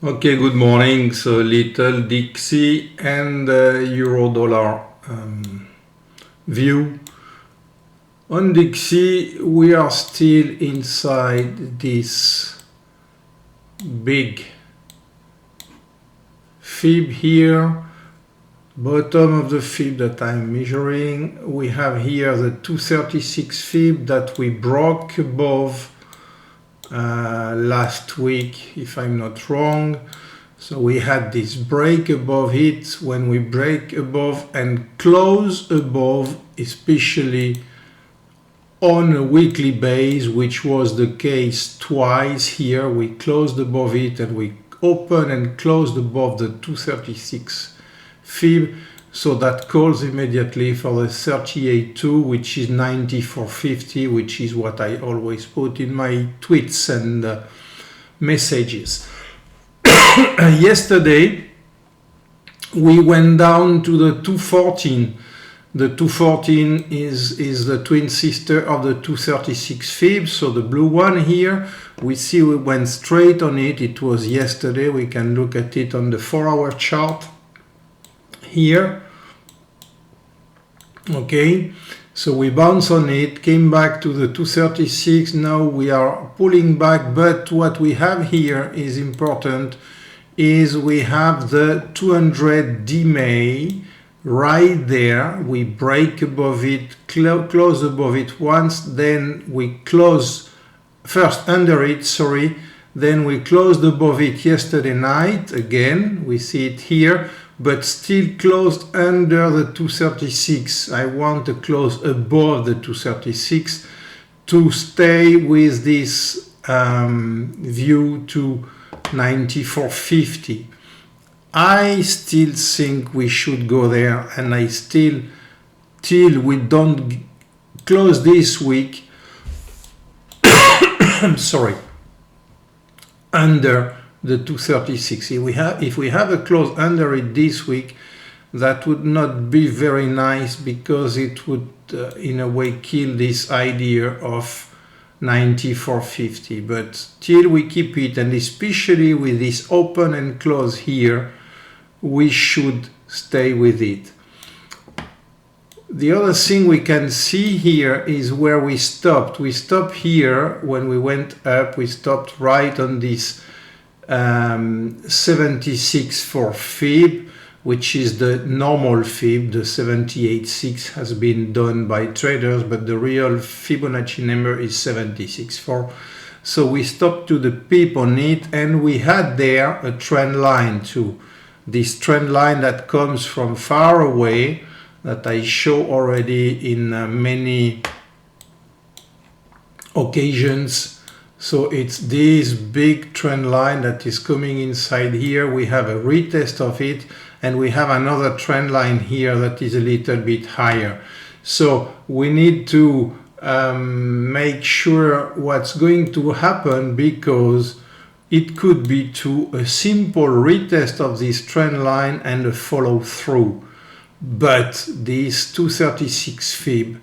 Okay, good morning. So little DXY and euro dollar view. On DXY, we are still inside this big fib here. Bottom of the fib that I'm measuring. We have here the 236 fib that we broke above last week, if I'm not wrong. So we had this break above it. When we break above and close above, especially on a weekly base, which was the case twice here, we closed above it and we opened and closed above the 236 fib. So that calls immediately for the 38.2, which is 94.50, which is what I always put in my tweets and messages. Yesterday, we went down to the 214. The 214 is the twin sister of the 236 fib. So the blue one here, we see we went straight on it. It was yesterday. We can look at it on the 4-hour chart here. Okay, so we bounce on it, came back to the 236. Now we are pulling back, but what we have here is important, is we have the 200 DMA right there. We break above it, close above it once, then we close first under it, then we closed above it yesterday night. Again, we see it here, but still closed under the 236. I want to close above the 236 to stay with this view to 94.50. I still think we should go there, and I still, till we don't close this week, I'm sorry, under the 236. If we have a close under it this week, that would not be very nice, because it would in a way kill this idea of 94.50. But till we keep it, and especially with this open and close here, we should stay with it. The other thing we can see here is where we stopped. We stopped here when we went up. We stopped right on this 76 for fib, which is the normal fib. The 78.6 has been done by traders, but the real Fibonacci number is 76.4. So we stopped to the pip on it, and we had there a trend line too. This trend line that comes from far away, that I show already in many occasions. So it's this big trend line that is coming inside here. We have a retest of it, and we have another trend line here that is a little bit higher. So we need to make sure what's going to happen, because it could be to a simple retest of this trend line and a follow through. But this 236 fib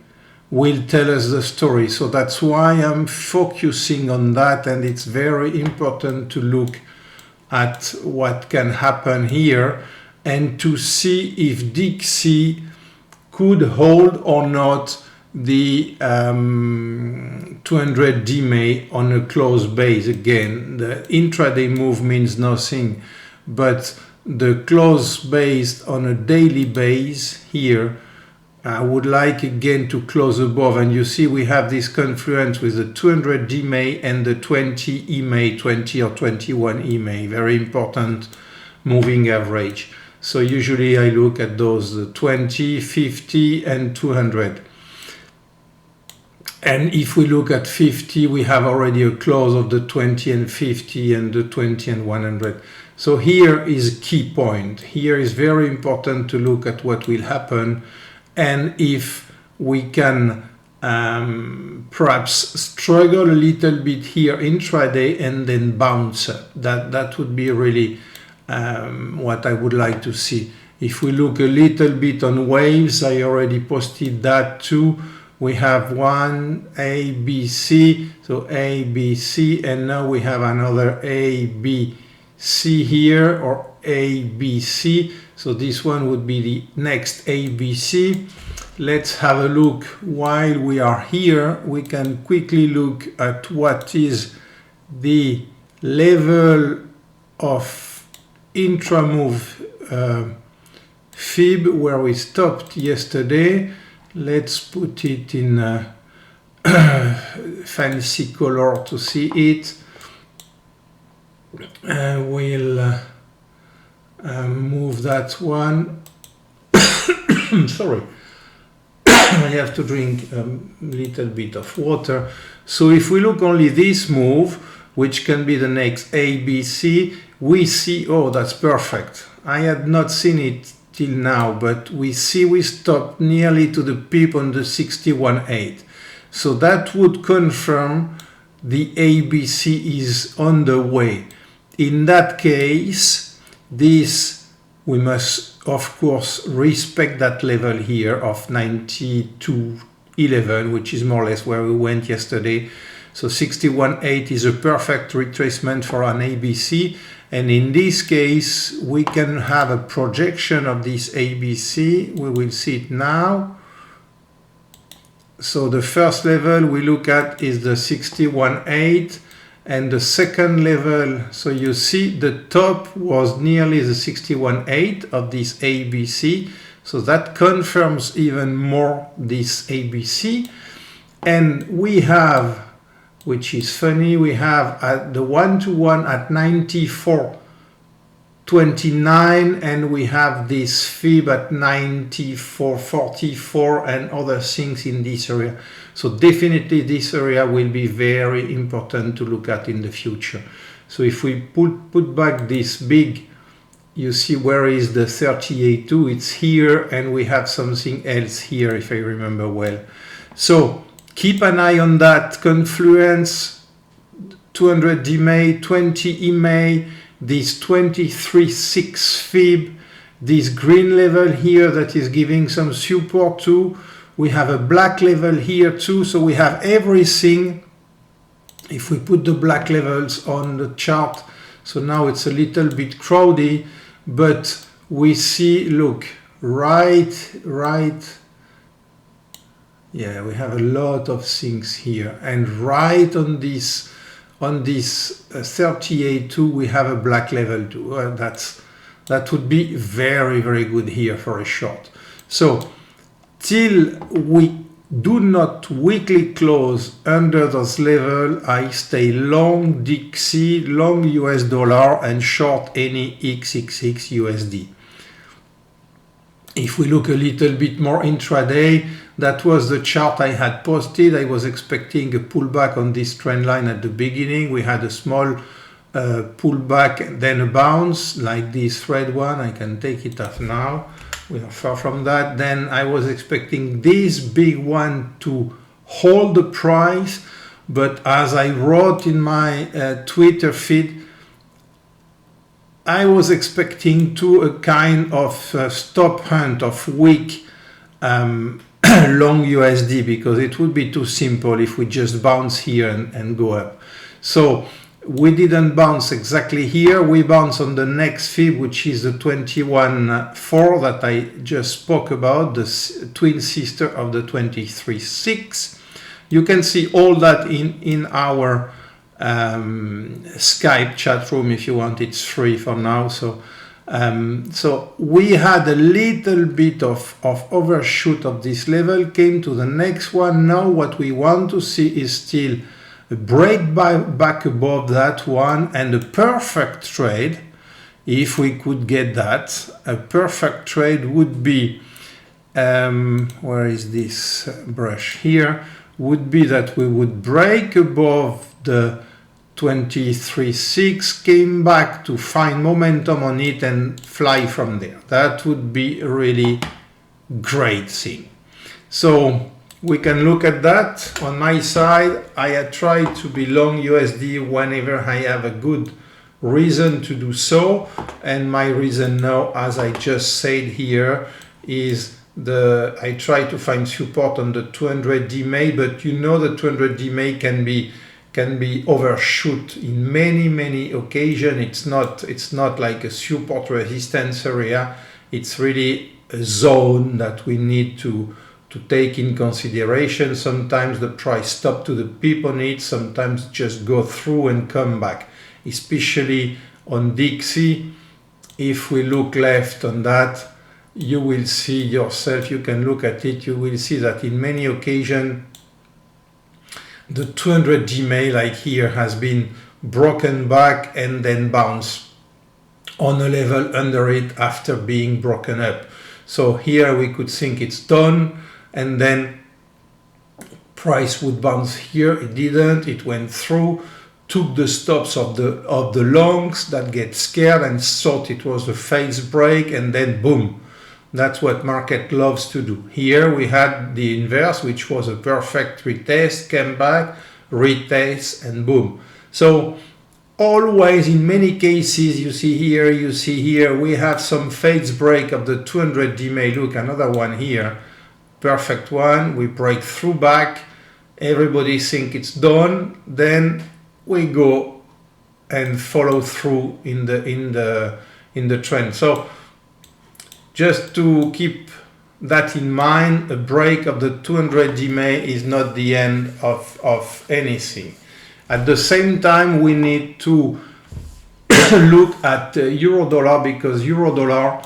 will tell us the story. So that's why I'm focusing on that, and it's very important to look at what can happen here and to see if DXY could hold or not the 200 DMA on a close base. Again, the intraday move means nothing, but the close based on a daily base here, I would like again to close above, and you see we have this confluence with the 200 DMA and the 20 EMA, 20 or 21 EMA, very important moving average. So usually I look at those 20, 50 and 200. And if we look at 50, we have already a close of the 20 and 50 and the 20 and 100. So here is a key point. Here is very important to look at what will happen, and if we can perhaps struggle a little bit here intraday and then bounce up. That would be really what I would like to see. If we look a little bit on waves, I already posted that too. We have one A, B, C, so A, B, C, and now we have another A, B, C here, or ABC. So this one would be the next ABC. Let's have a look. While we are here, we can quickly look at what is the level of intramove fib where we stopped yesterday. Let's put it in a fancy color to see it. We'll move that one. Sorry. I have to drink a little bit of water. So if we look only this move, which can be the next ABC, we see, oh, that's perfect. I had not seen it till now, but we see we stopped nearly to the peak on the 61.8. So that would confirm the ABC is on the way. In that case, we must of course respect that level here of 92.11, which is more or less where we went yesterday. So 61.8 is a perfect retracement for an ABC, and in this case we can have a projection of this ABC. We will see it now. So the first level we look at is the 61.8, and the second level, so you see the top was nearly the 61.8 of this ABC, so that confirms even more this ABC. And we have, which is funny, we have at the 1-to-1 at 94.29, and we have this fib at 94.44 and other things in this area. So definitely this area will be very important to look at in the future. So if we put back this big, you see where is the 38.2, it's here, and we have something else here if I remember well. So keep an eye on that confluence, 200 DMA, 20 EMA, this 23.6 fib, this green level here that is giving some support too. We have a black level here too, so we have everything. If we put the black levels on the chart, so now it's a little bit crowded, but we see, look, right, yeah, we have a lot of things here, and right on this 38.2 we have a black level too. That would be very, very good here for a short. So till we do not weekly close under those level, I stay long DXY, long US dollar, and short any XXX USD. If we look a little bit more intraday, that was the chart I had posted. I was expecting a pullback on this trend line at the beginning. We had a small pullback, then a bounce like this red one. I can take it off now. We are far from that. Then I was expecting this big one to hold the price, but as I wrote in my Twitter feed, I was expecting to a kind of stop hunt of weak long USD, because it would be too simple if we just bounce here and go up. So we didn't bounce exactly here. We bounce on the next fib, which is the 21.4 that I just spoke about, the twin sister of the 23.6. You can see all that in our Skype chat room if you want. It's free for now. So we had a little bit of overshoot of this level, came to the next one. Now what we want to see is still a break back above that one, and a perfect trade. If we could get that, a perfect trade would be, where is this brush here, would be that we would break above the 23.6, came back to find momentum on it and fly from there. That would be a really great thing. So we can look at that. On my side, I had tried to be long USD whenever I have a good reason to do so, and my reason now, as I just said here, is I try to find support on the 200 DMA, but you know the 200 DMA can be can be overshoot in many occasions. It's not like a support resistance area. It's really a zone that we need to take in consideration. Sometimes the price stop to the peep on it, sometimes just go through and come back, especially on DXY. If we look left on that, you will see yourself, you can look at it, you will see that in many occasions the 200 DMA, like here, has been broken back and then bounce on a level under it after being broken up. So here we could think it's done, and then price would bounce here. It didn't, it went through, took the stops of the longs that get scared and thought it was a phase break, and then boom. That's what market loves to do. Here we had the inverse, which was a perfect retest, came back, retest, and boom. So always, in many cases, you see here, we have some phase break of the 200 DMA. Look, another one here, perfect one. We break through back, everybody think it's done, then we go and follow through in the trend. So just to keep that in mind, a break of the 200 DMA is not the end of anything. At the same time, we need to look at euro dollar, because euro dollar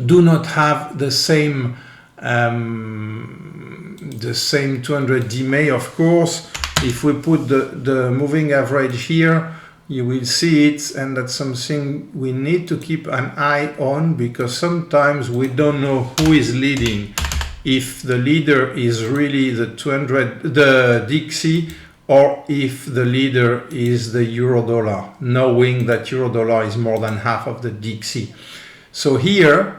do not have the same 200 DMA. Of course, if we put the moving average here, you will see it, and that's something we need to keep an eye on, because sometimes we don't know who is leading. If the leader is really the DXY, or if the leader is the euro dollar, knowing that euro dollar is more than half of the DXY. So here,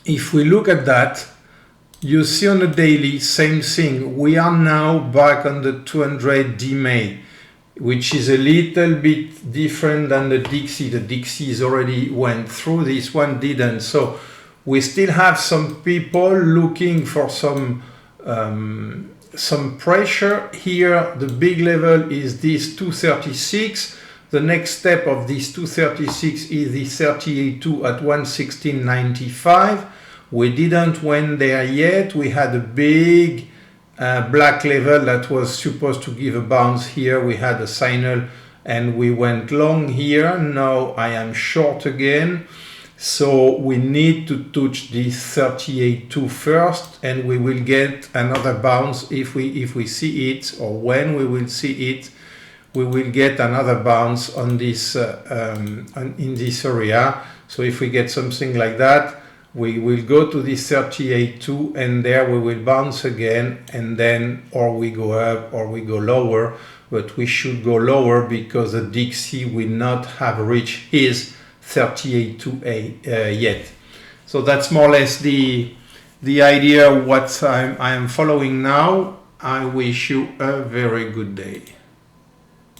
if we look at that, you see on the daily, same thing. We are now back on the 200 DMA, which is a little bit different than the DXY. The DXY is already went through, this one didn't. So we still have some people looking for some pressure here. The big level is this 236. The next step of this 236 is the 38.2 at 116.95. We didn't went there yet. We had a big black level that was supposed to give a bounce here. We had a signal and we went long here. Now I am short again. So we need to touch this 38.2 first, and we will get another bounce if we see it, or when we will see it, we will get another bounce on this in this area. So if we get something like that, we will go to this 38.2, and there we will bounce again, and then or we go up or we go lower, but we should go lower because the DXY will not have reached his 38.2 yet. So that's more or less the idea what I am following now. I wish you a very good day.